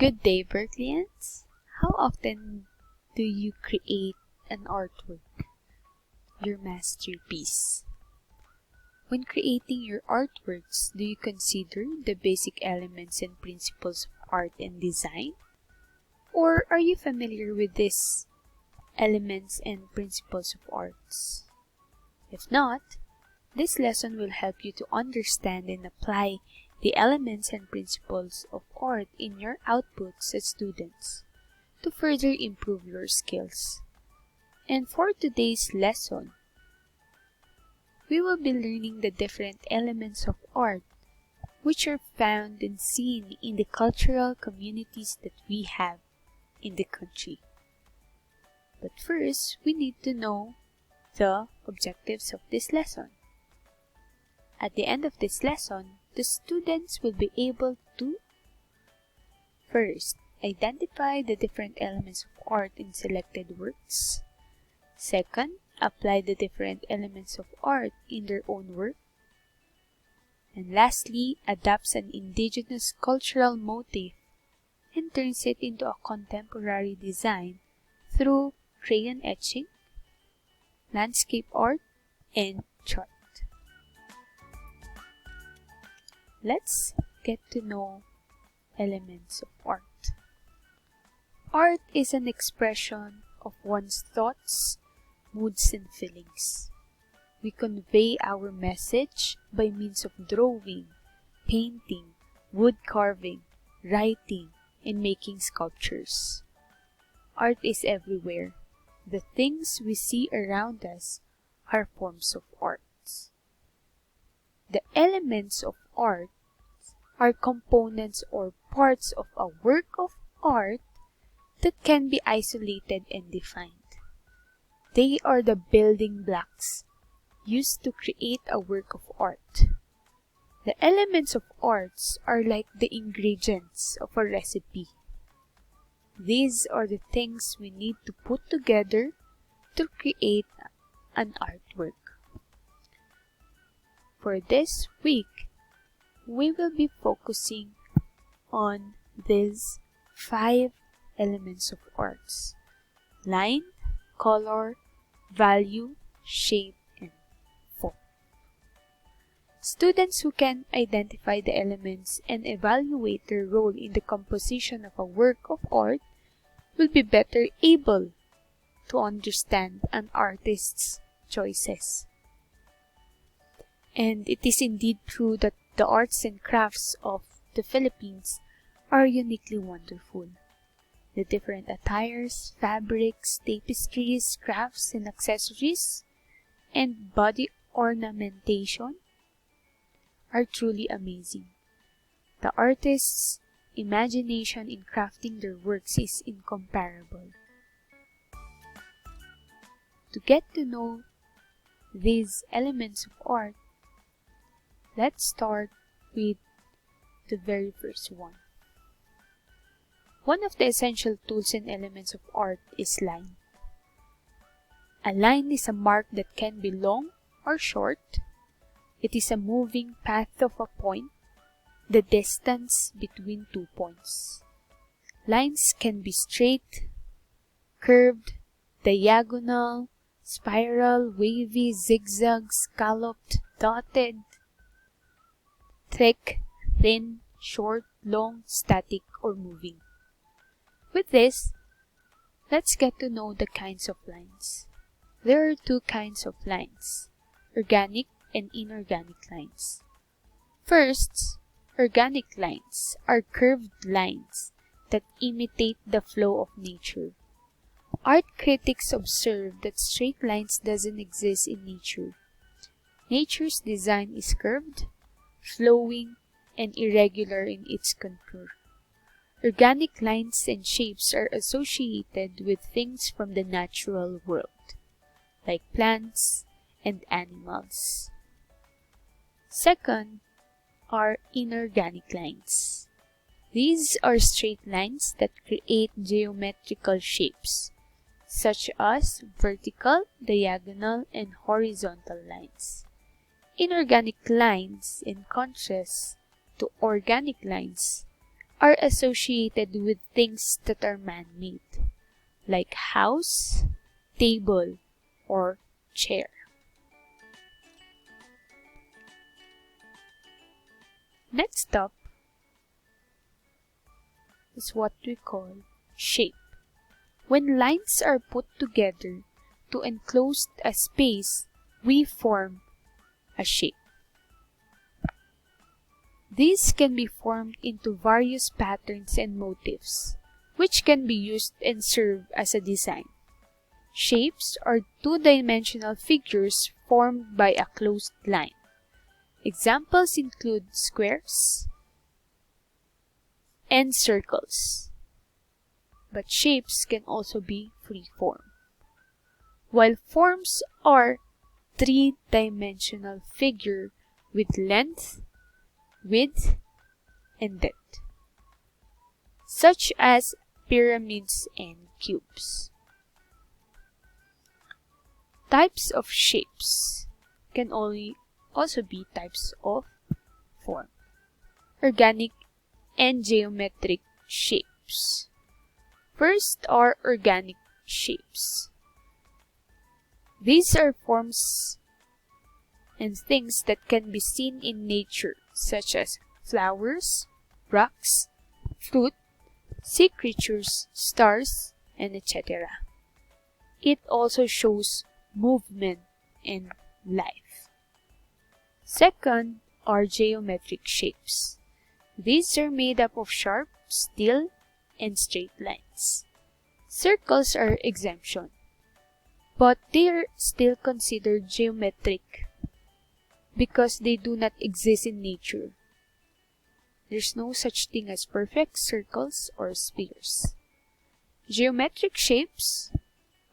Good day, Berkeleyans. How often do you create an artwork, your masterpiece? When creating your artworks, do you consider the basic elements and principles of art and design? Or are you familiar with these elements and principles of arts? If not, this lesson will help you to understand and apply the elements and principles of art in your outputs as students to further improve your skills. And for today's lesson, we will be learning the different elements of art which are found and seen in the cultural communities that we have in the country. But first, we need to know the objectives of this lesson. At the end of this lesson, the students will be able to first, identify the different elements of art in selected works. Second, apply the different elements of art in their own work. And lastly, adapts an indigenous cultural motif and turns it into a contemporary design through crayon etching, landscape art, and chart. Let's get to know elements of art. Art is an expression of one's thoughts, moods, and feelings. We convey our message by means of drawing, painting, wood carving, writing, and making sculptures. Art is everywhere. The things we see around us are forms of art. The elements of art are components or parts of a work of art that can be isolated and defined. They are the building blocks used to create a work of art. The elements of arts are like the ingredients of a recipe. These are the things we need to put together to create an artwork. For this week, we will be focusing on these 5 elements of arts: line, color, value, shape, and form. Students who can identify the elements and evaluate their role in the composition of a work of art will be better able to understand an artist's choices. And it is indeed true that the arts and crafts of the Philippines are uniquely wonderful. The different attires, fabrics, tapestries, crafts, and accessories, and body ornamentation are truly amazing. The artist's imagination in crafting their works is incomparable. To get to know these elements of art, let's start with the very first one. One of the essential tools and elements of art is line. A line is a mark that can be long or short. It is a moving path of a point, the distance between 2 points. Lines can be straight, curved, diagonal, spiral, wavy, zigzag, scalloped, dotted, thick, thin, short, long, static, or moving. With this, let's get to know the kinds of lines. There are 2 kinds of lines: organic and inorganic lines. First, organic lines are curved lines that imitate the flow of nature. Art critics observe that straight lines doesn't exist in nature. Nature's design is curved, flowing, and irregular in its contour. Organic lines and shapes are associated with things from the natural world, like plants and animals. Second are inorganic lines. These are straight lines that create geometrical shapes, such as vertical, diagonal, and horizontal lines. Inorganic lines, in contrast to organic lines, are associated with things that are man-made, like house, table, or chair. Next up is what we call shape. When lines are put together to enclose a space, we form a shape. These can be formed into various patterns and motifs, which can be used and serve as a design. Shapes are two-dimensional figures formed by a closed line. Examples include squares and circles. But shapes can also be free-form. While forms are three-dimensional figure with length, width, and depth, such as pyramids and cubes. Types of shapes can also be types of form. Organic and geometric shapes. First are organic shapes. These are forms and things that can be seen in nature, such as flowers, rocks, fruit, sea creatures, stars, and etc. It also shows movement and life. Second are geometric shapes. These are made up of sharp, still, and straight lines. Circles are exemption, but they are still considered geometric because they do not exist in nature. There's no such thing as perfect circles or spheres. Geometric shapes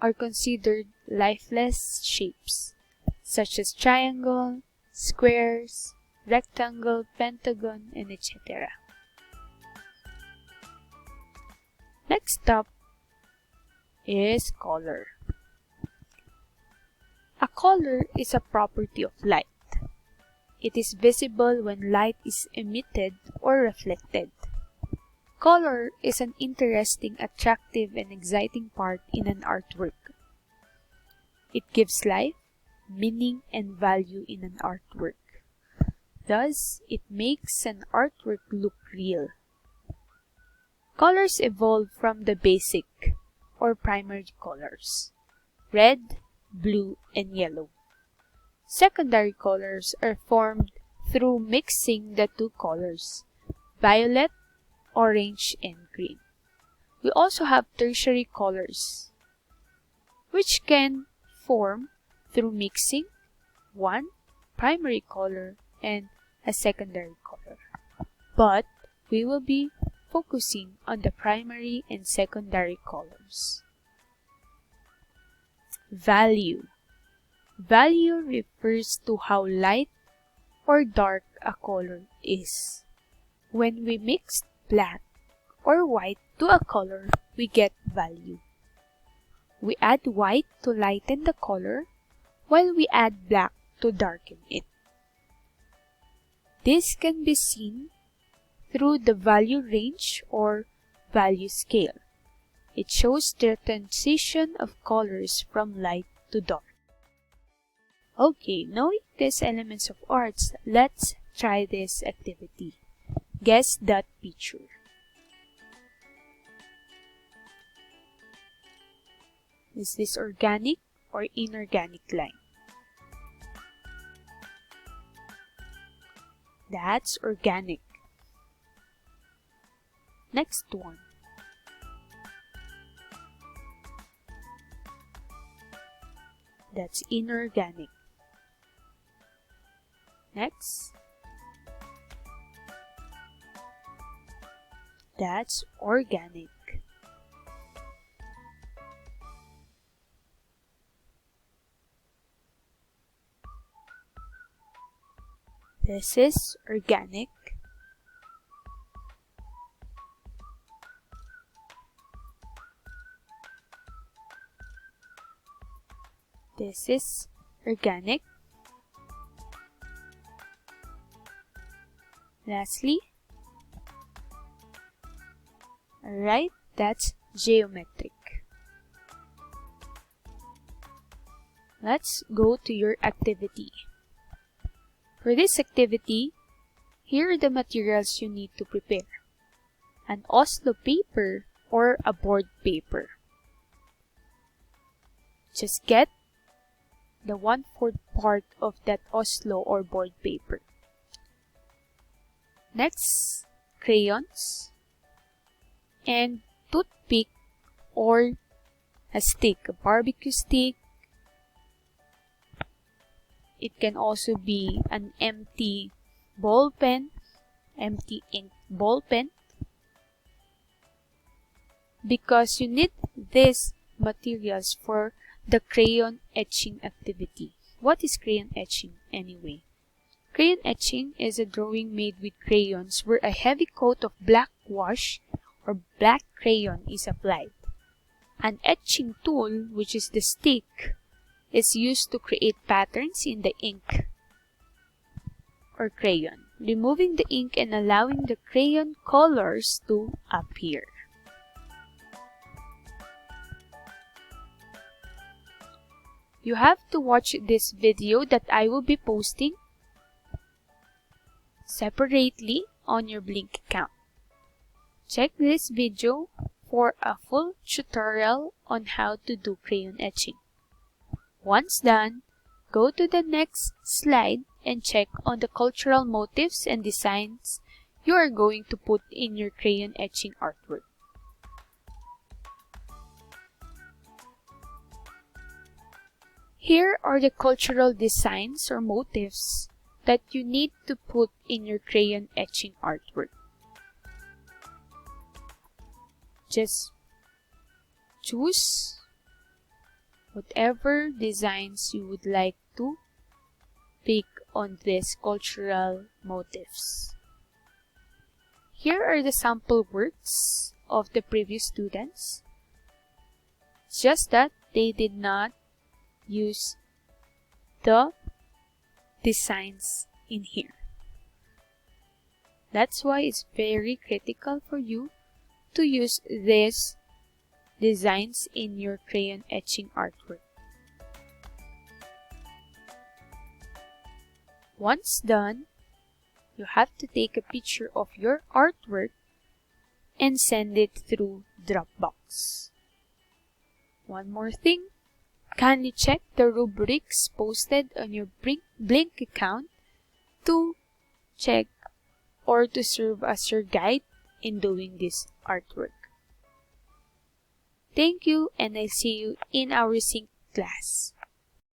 are considered lifeless shapes, such as triangle, squares, rectangle, pentagon, and etc. Next up is color. A color is a property of light. It is visible when light is emitted or reflected. Color is an interesting, attractive, and exciting part in an artwork. It gives life, meaning, and value in an artwork. Thus, it makes an artwork look real. Colors evolve from the basic or primary colors: red, blue, and yellow. Secondary colors are formed through mixing the two colors: violet, orange, and green. We also have tertiary colors, which can form through mixing one primary color and a secondary color. But we will be focusing on the primary and secondary colors. Value. Value refers to how light or dark a color is. When we mix black or white to a color, we get value. We add white to lighten the color, while we add black to darken it. This can be seen through the value range or value scale. It shows the transition of colors from light to dark. Okay, knowing these elements of arts, let's try this activity. Guess that picture. Is this organic or inorganic line? That's organic. Next one. That's inorganic. Next. That's organic. This is organic. This is organic. Lastly, Alright, that's geometric. Let's go to your activity. For this activity, here are the materials you need to prepare. An Oslo paper or a board paper. Just get the 1/4 part of that Oslo or board paper. Next, crayons and toothpick or a stick, a barbecue stick. It can also be an empty ball pen, empty ink ball pen, because you need these materials for the crayon etching activity. What is crayon etching anyway? Crayon etching is a drawing made with crayons where a heavy coat of black wash or black crayon is applied. An etching tool, which is the stick, is used to create patterns in the ink or crayon, removing the ink and allowing the crayon colors to appear. You have to watch this video that I will be posting separately on your Blink account. Check this video for a full tutorial on how to do crayon etching. Once done, go to the next slide and check on the cultural motifs and designs you are going to put in your crayon etching artwork. Here are the cultural designs or motifs that you need to put in your crayon etching artwork. Just choose whatever designs you would like to pick on these cultural motifs. Here are the sample works of the previous students. It's just that they did not use the designs in here. That's why it's very critical for you to use these designs in your crayon etching artwork. Once done, you have to take a picture of your artwork and send it through Dropbox. One more thing, kindly check the rubrics posted on your Blink account to check or to serve as your guide in doing this artwork. Thank you, and I'll see you in our sync class.